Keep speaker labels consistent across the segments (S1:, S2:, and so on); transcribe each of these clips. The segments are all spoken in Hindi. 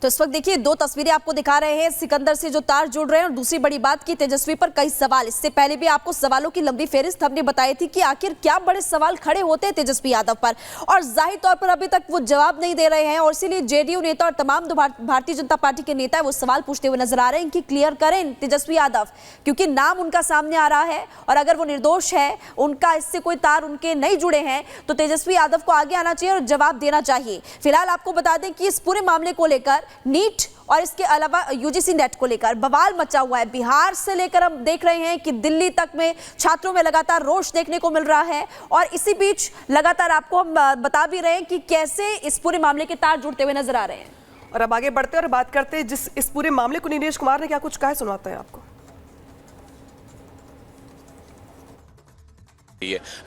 S1: तो इस वक्त देखिए दो तस्वीरें आपको दिखा रहे हैं, सिकंदर से जो तार जुड़ रहे हैं और दूसरी बड़ी बात की तेजस्वी पर कई सवाल। इससे पहले भी आपको सवालों की लंबी फेहरिस्त हमने बताई थी कि आखिर क्या बड़े सवाल खड़े होते हैं तेजस्वी यादव पर, और जाहिर तौर पर अभी तक वो जवाब नहीं दे रहे हैं। और इसीलिए जेडीयू नेता और तमाम भारतीय जनता पार्टी के नेता वो सवाल पूछते हुए नजर आ रहे हैं कि क्लियर करें तेजस्वी यादव, क्योंकि नाम उनका सामने आ रहा है और अगर वो निर्दोष है, उनका इससे कोई तार उनके नहीं जुड़े हैं, तो तेजस्वी यादव को आगे आना चाहिए और जवाब देना चाहिए। फिलहाल आपको बता दें कि इस पूरे मामले को लेकर नीट और इसके अलावा यूजीसी नेट को लेकर बवाल मचा हुआ है। बिहार से लेकर हम देख रहे हैं कि दिल्ली तक में छात्रों में लगातार रोष देखने को मिल रहा है, और इसी बीच लगातार आपको हम बता भी रहे हैं कि कैसे इस पूरे मामले के तार जुड़ते हुए नजर आ रहे हैं।
S2: और अब आगे बढ़ते हैं और बात करते हैं जिस इस पूरे मामले को नीरज कुमार ने क्या कुछ कहा, सुनाते हैं आपको।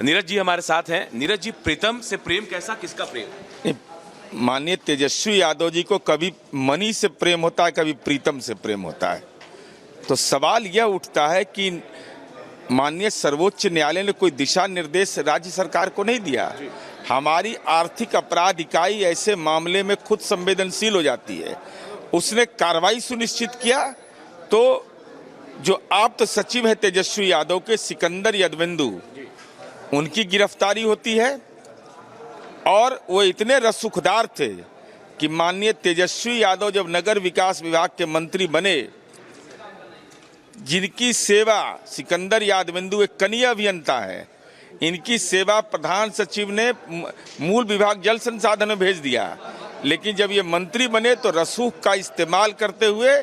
S3: नीरज जी हमारे साथ हैं। नीरज जी, प्रीतम से प्रेम कैसा, किसका प्रेम?
S4: माननीय तेजस्वी यादव जी को कभी मनी से प्रेम होता है, कभी प्रीतम से प्रेम होता है। तो सवाल यह उठता है कि माननीय सर्वोच्च न्यायालय ने कोई दिशा निर्देश राज्य सरकार को नहीं दिया। हमारी आर्थिक अपराध इकाई ऐसे मामले में खुद संवेदनशील हो जाती है। उसने कार्रवाई सुनिश्चित किया तो जो आप्त सचिव है तेजस्वी यादव के, सिकंदर यादवेंदु, उनकी गिरफ्तारी होती है। और वो इतने रसूखदार थे कि माननीय तेजस्वी यादव जब नगर विकास विभाग के मंत्री बने, जिनकी सेवा, सिकंदर यादवेंदु एक कनीय अभियंता है, इनकी सेवा प्रधान सचिव ने मूल विभाग जल संसाधन में भेज दिया। लेकिन जब ये मंत्री बने तो रसूख का इस्तेमाल करते हुए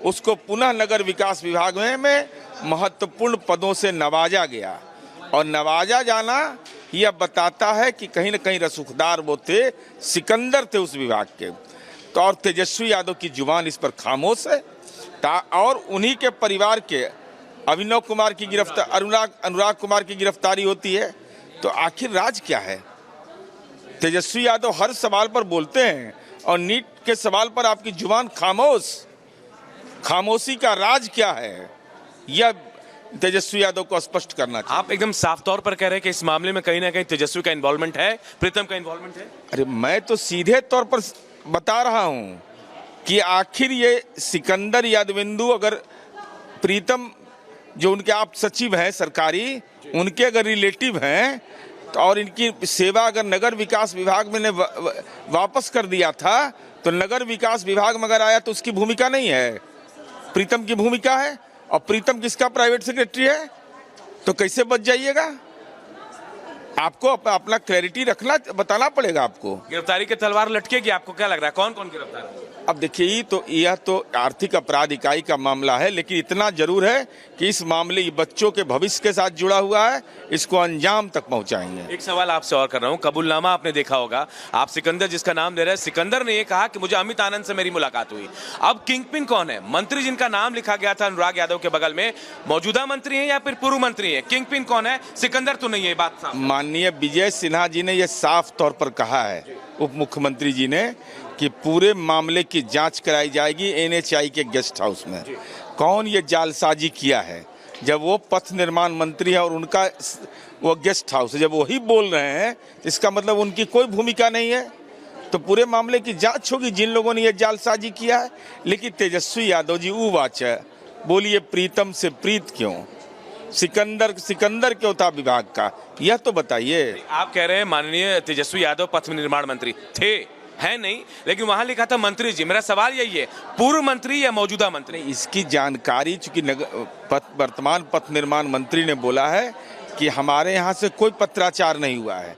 S4: उसको पुनः नगर विकास विभाग में महत्वपूर्ण पदों से नवाजा गया। और नवाजा जाना यह बताता है कि कहीं न कहीं रसूखदार वो थे, सिकंदर थे उस विभाग के। तो और तेजस्वी यादव की जुबान इस पर खामोश है। और उन्हीं के परिवार के अभिनव कुमार की अनुराग कुमार की गिरफ्तारी होती है। तो आखिर राज क्या है? तेजस्वी यादव हर सवाल पर बोलते हैं और नीट के सवाल पर आपकी जुबान खामोश। खामोशी का राज क्या है, यह तेजस्वी यादव को स्पष्ट करना चाहिए।
S3: आप एकदम साफ तौर पर कह रहे हैं कि इस मामले में कहीं ना कहीं तेजस्वी का इन्वॉल्वमेंट है, प्रीतम का इन्वॉल्वमेंट है।
S4: अरे मैं तो सीधे तौर पर बता रहा हूं कि आखिर ये सिकंदर यादवेंदु, अगर प्रीतम जो उनके आप सचिव हैं सरकारी, उनके अगर रिलेटिव हैं, तो और इनकी सेवा अगर नगर विकास विभाग में ने वापस कर दिया था, तो नगर विकास विभाग में अगर आया तो उसकी भूमिका नहीं है, प्रीतम की भूमिका है। और प्रीतम किसका प्राइवेट सेक्रेटरी है? तो कैसे बच जाइएगा? आपको अपना क्लैरिटी रखना, बताना पड़ेगा आपको।
S3: गिरफ्तारी की तलवार लटकेगी, आपको क्या लग रहा है? कौन कौन गिरफ्तार होगा?
S4: अब देखिए, यह तो आर्थिक अपराध इकाई का मामला है, लेकिन इतना जरूर है कि इस मामले बच्चों के भविष्य के साथ जुड़ा हुआ है, इसको अंजाम तक पहुंचाएंगे।
S3: एक सवाल आपसे और कर रहा हूं, कबूलनामा आपने देखा होगा, आप सिकंदर जिसका नाम ले रहे हैं, सिकंदर ने यह कहा कि मुझे अमित आनंद से मेरी मुलाकात हुई। अब किंगपिन कौन है? मंत्री जिनका नाम लिखा गया था अनुराग यादव के बगल में, मौजूदा मंत्री है या फिर पूर्व मंत्री है? किंगपिन कौन है? सिकंदर तो नहीं है, बात साफ।
S4: माननीय विजय सिन्हा जी ने यह साफ तौर पर कहा है, उप मुख्यमंत्री जी ने, कि पूरे मामले की जांच कराई जाएगी एनएचआई के गेस्ट हाउस में। कौन ये जालसाजी किया है? जब वो पथ निर्माण मंत्री है और उनका वो गेस्ट हाउस है, जब वही बोल रहे हैं, इसका मतलब उनकी कोई भूमिका नहीं है। तो पूरे मामले की जांच होगी जिन लोगों ने ये जालसाजी किया है। लेकिन तेजस्वी यादव जी उवाच है, बोलिए प्रीतम से प्रीत क्यों? सिकंदर क्यों था विभाग का, यह तो बताइए।
S3: आप कह रहे हैं माननीय तेजस्वी यादव पथ निर्माण मंत्री थे, है नहीं, लेकिन वहां लिखा था मंत्री जी। मेरा सवाल यही है, पूर्व मंत्री या मौजूदा मंत्री?
S4: इसकी जानकारी चूंकि वर्तमान पथ निर्माण मंत्री ने बोला है कि हमारे यहाँ से कोई पत्राचार नहीं हुआ है।